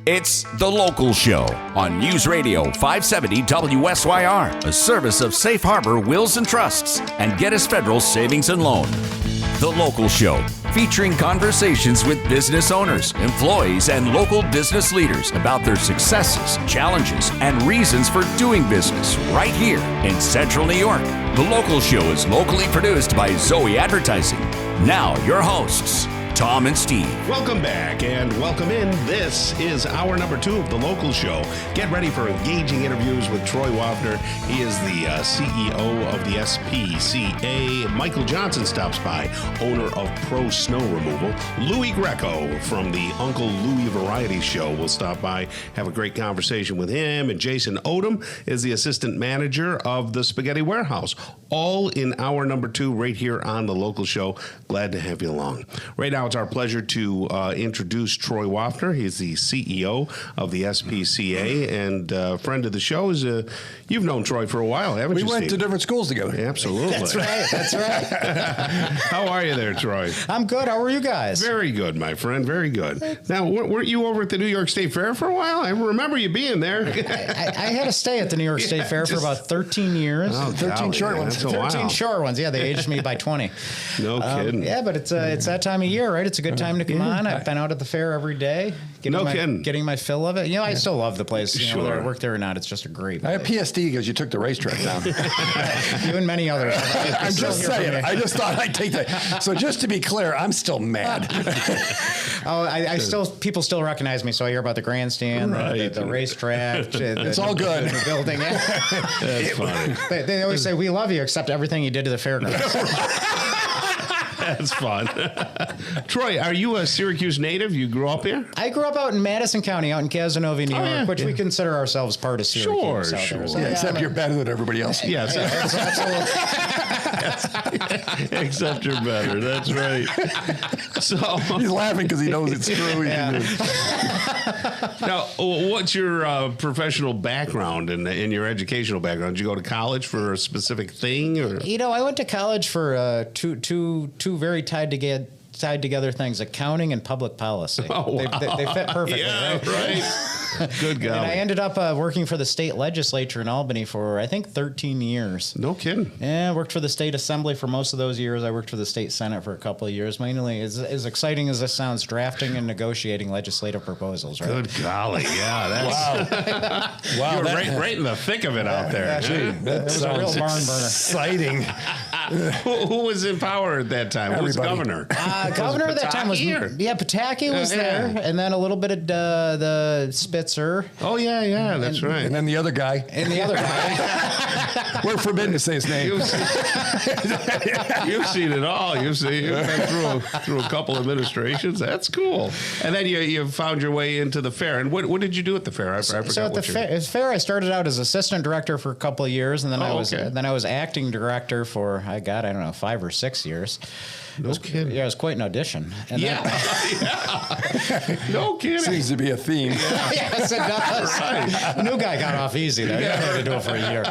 It's The Local Show on News Radio 570 WSYR, a service of Safe Harbor Wills and Trusts and Geddes Federal Savings and Loan. The Local Show, featuring conversations with business owners, employees, and local business leaders about their successes, challenges, and reasons for doing business right here in Central New York. The Local Show is locally produced by Zoey Advertising. Now, your hosts, Tom and Steve. Welcome back and welcome in. This is hour number 2 of The Local Show. Get ready for engaging interviews with Troy Waffner. He is the CEO of the SPCA. Michael Johnson stops by, owner of Pro Snow Removal. Louis Greco from the Uncle Louis Variety Show will stop by, have a great conversation with him. And Jason Odom is the assistant manager of the Spaghetti Warehouse. All in hour number 2 right here on The Local Show. Glad to have you along. Right now, it's our pleasure to introduce Troy Waffner. He's the CEO of the SPCA and friend of the show. You've known Troy for a while, haven't you, We went Steve? to different schools together. Absolutely. That's right. That's right. How are you there, Troy? I'm good. How are you guys? Very good, my friend. Very good. Now, weren't you over at the New York State Fair for a while? I remember you being there. I had to stay at the New York State Fair for about 13 years. Oh, 13 short ones. 13 short ones. Yeah, they aged me by 20. No kidding. Yeah, but it's that time of year, right? It's a good time to come on. I've been out at the fair every day, getting my fill of it. You know, I still love the place. You know, whether I work there or not, it's just a great I have place. PSD because you took the racetrack down. You and many others. I'm just saying. I just thought I'd take that. So just to be clear, I'm still mad. People still recognize me, so I hear about the grandstand, the racetrack. It's all good. The building. That's funny. They always say, we love you, except everything you did to the fairgrounds. That's fun. Troy, are you a Syracuse native? You grew up here? I grew up out in Madison County, out in Casanova, New York, which we consider ourselves part of Syracuse. Sure. Yeah, except you're better than everybody else. Yes. Except you're better. That's right. So He's laughing because he knows it's true. now, what's your professional background and your educational background? Did you go to college for a specific thing? Or? You know, I went to college for two very tied together things: accounting and public policy. Oh, wow. They fit perfectly. Yeah, right. Good God. And I ended up working for the state legislature in Albany for, I think, 13 years. No kidding. Yeah, I worked for the state assembly for most of those years. I worked for the state senate for a couple of years. Mainly, as exciting as this sounds, drafting and negotiating legislative proposals, right? Good golly. Yeah, that's Wow. You're right in the thick of it out there. It was a real barn burner. Exciting. Who was in power at that time? Who was governor? Governor at that time was Pataki was there, and then a little bit of the Spitzer. Oh yeah, that's right. And then the other guy. And the other guy. We're forbidden to say his name. You've seen it all. You've been through a couple administrations. That's cool. And then you found your way into the fair. And what did you do at the fair? I forgot. So at the fair, I started out as assistant director for a couple of years, and then I was acting director for I don't know, 5 or 6 years. No kidding. Yeah, it was quite an audition. And yeah. No kidding. Seems to be a theme. Yes, it does. Right. The new guy got off easy there. Yeah. Had to do it for a year.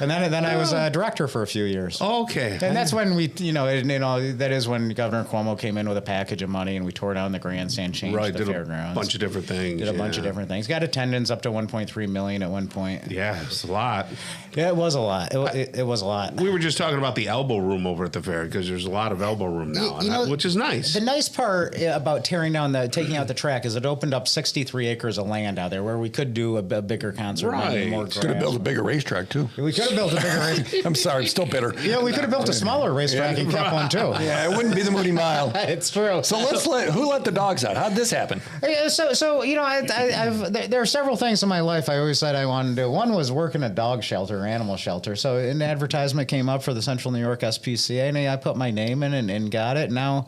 and then I was a director for a few years. Okay. And that's when that is when Governor Cuomo came in with a package of money and we tore down the grandstand, changed the fairgrounds. A bunch of different things. Did a bunch of different things. Got attendance up to 1.3 million at one point. Yeah, it's a lot. Yeah, it was a lot. It was a lot. We were just talking about the elbow room over at the fair because there's a lot of elbow room now, which is nice. The nice part about taking out the track is it opened up 63 acres of land out there where we could do a bigger concert. Right. More could have built a bigger racetrack, too. We could have built a bigger racetrack. I'm sorry, I'm still bitter. Yeah, we could have built a smaller racetrack and kept one, too. Yeah, it wouldn't be the Moody Mile. It's true. So who let the dogs out? How'd this happen? So there are several things in my life I always said I wanted to do. One was work in a dog shelter, animal shelter. So an advertisement came up for the Central New York SPCA, and I put my name in and got it. Now,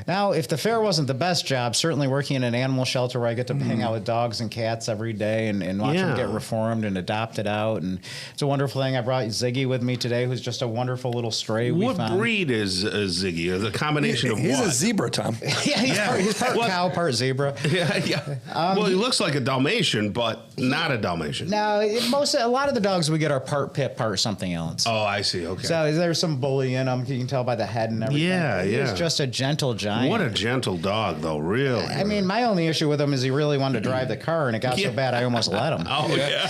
if the fair wasn't the best job, certainly working in an animal shelter where I get to hang out with dogs and cats every day and watch them get reformed and adopted out. And it's a wonderful thing. I brought Ziggy with me today, who's just a wonderful little stray we found. What breed is Ziggy? Is a combination of He's what? a zebra, Tom. He's part cow, part zebra. Yeah. Well, he looks like a Dalmatian, but not a Dalmatian. Now, a lot of the dogs we get are part pit, part something else. Oh, I see. Really? Okay. So there's some bully in him. You can tell by the head and everything. Yeah, He's just a gentle giant. What a gentle dog, though, really. I mean, my only issue with him is he really wanted to drive the car, and it got so bad I almost let him. Oh, yeah.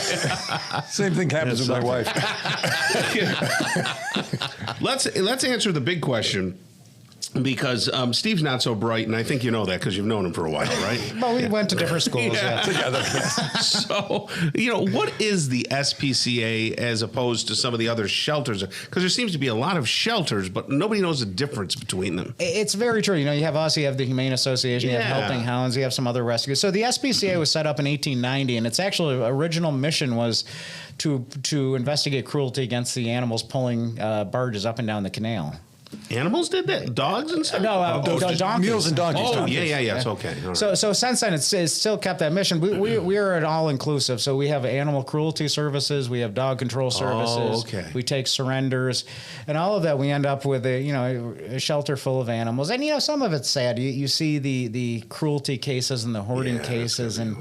Same thing happens with my wife. Let's answer the big question. Because Steve's not so bright, and I think you know that because you've known him for a while, right? Well, we went to different schools together. So, what is the SPCA as opposed to some of the other shelters? Because there seems to be a lot of shelters, but nobody knows the difference between them. It's very true. You have us, you have the Humane Association, you have Helping Hounds, you have some other rescues. So the SPCA was set up in 1890, and its actual original mission was to investigate cruelty against the animals pulling barges up and down the canal. Animals did that? Dogs and stuff? No, donkeys. Mules and donkeys. Oh, donkeys. yeah. It's okay. All right. So since then, it's still kept that mission. We are an all-inclusive. So we have animal cruelty services. We have dog control services. Oh, okay. We take surrenders. And all of that, we end up with a shelter full of animals. And, some of it's sad. You see the cruelty cases and the hoarding cases and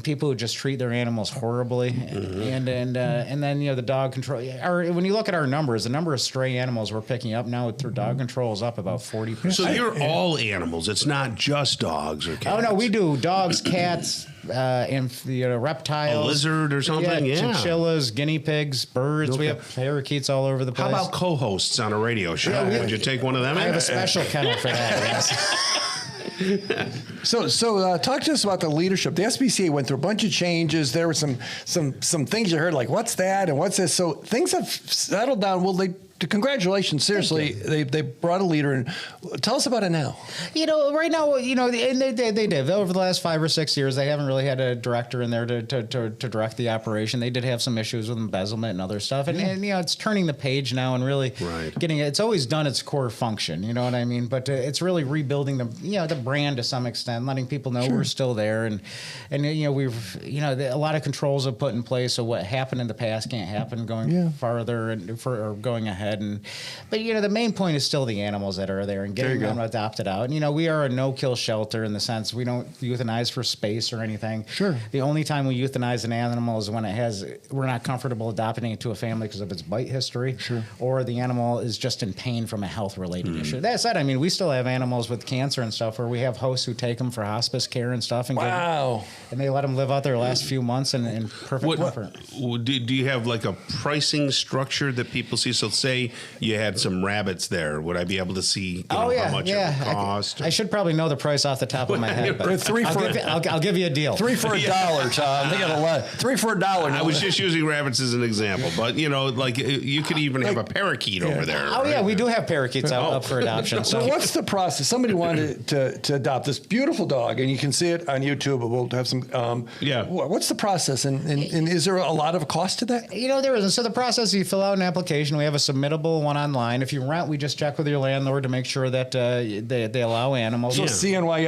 people who just treat their animals horribly. Mm-hmm. And then, the dog control. When you look at our numbers, the number of stray animals we're picking up now through dog control is up about 40%. So you're all animals. It's not just dogs or cats. Oh, no, we do dogs, cats, reptiles. A lizard or something? Yeah. Chinchillas, guinea pigs, birds. Okay. We have parakeets all over the place. How about co-hosts on a radio show? Would you take one of them? I have a special kennel for that, yes. So talk to us about the leadership. The SPCA went through a bunch of changes. There were some things you heard, like, what's that and what's this? So things have settled down. Well, congratulations. Seriously, they brought a leader in. Tell us about it now. Right now, and they did. Over the last 5 or 6 years, they haven't really had a director in there to direct the operation. They did have some issues with embezzlement and other stuff. And it's turning the page now and really getting it. It's always done its core function. You know what I mean? But it's really rebuilding the brand to some extent, letting people know we're still there. And we've, a lot of controls have put in place. So what happened in the past can't happen going farther or going ahead. But the main point is still the animals that are there and getting them adopted out. And we are a no-kill shelter in the sense we don't euthanize for space or anything. Sure. The only time we euthanize an animal is when we're not comfortable adopting it to a family because of its bite history. Sure. Or the animal is just in pain from a health-related issue. That said, we still have animals with cancer and stuff where we have hosts who take them for hospice care and stuff. And and they let them live out their last few months in perfect comfort. Do you have like a pricing structure that people see? So say you had some rabbits there. Would I be able to see how much it would cost? I should probably know the price off the top of my head. But I'll give you a deal. 3 for $1, Tom. They got a lot. 3 for $1. I was just using rabbits as an example, but you could even have a parakeet over there. Oh, right? We do have parakeets up for adoption. So what's the process? Somebody wanted to adopt this beautiful dog, and you can see it on YouTube, but we'll have some. What's the process, and is there a lot of cost to that? There isn't. So the process is you fill out an application. We have a submittable one online. If you rent, we just check with your landlord to make sure that they allow animals. So CNY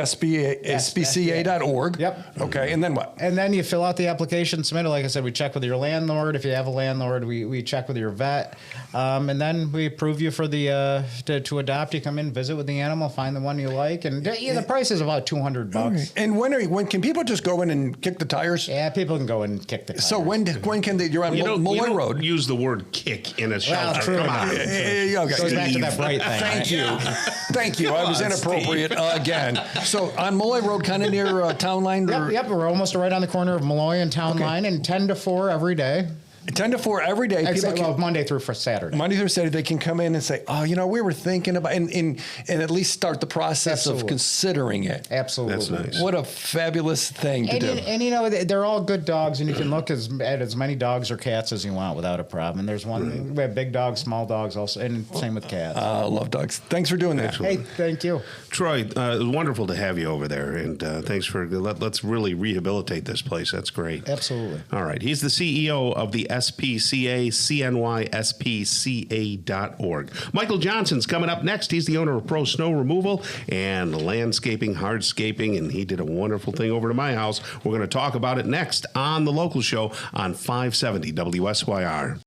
SPCA.org. Yep. Okay, and then what? And then you fill out the application, submit it. Like I said, we check with your landlord. If you have a landlord, we check with your vet, and then we approve you for the to adopt. You come in, visit with the animal, find the one you like, and the price is about $200. Okay. And when can people just go in and kick the tires? Yeah, people can go and kick the tires. So when can they? You're on Malloy Road. Use the word kick in a shelter. True. Come on. Okay. Goes back to that bright thing. Thank you. I was inappropriate again. So on Malloy Road, kind of near Town Line. Yep. We're almost right on the corner of Malloy and Town Line, and 10 to 4 every day. 10 to 4 every day. Monday through Saturday. Monday through Saturday, they can come in and say, we were thinking about, and at least start the process of considering it. Absolutely. That's nice. What a fabulous thing to do. And they're all good dogs, and you can look at as many dogs or cats as you want without a problem. And there's we have big dogs, small dogs also, and same with cats. I love dogs. Thanks for doing that. Hey, thank you. Troy, it was wonderful to have you over there, and thanks for, let's really rehabilitate this place. That's great. Absolutely. All right. He's the CEO of the SPCA, CNY SPCA.org. Michael Johnson's coming up next. He's the owner of Pro Snow Removal and Landscaping, Hardscaping, and he did a wonderful thing over to my house. We're going to talk about it next on The Local Show on 570 WSYR.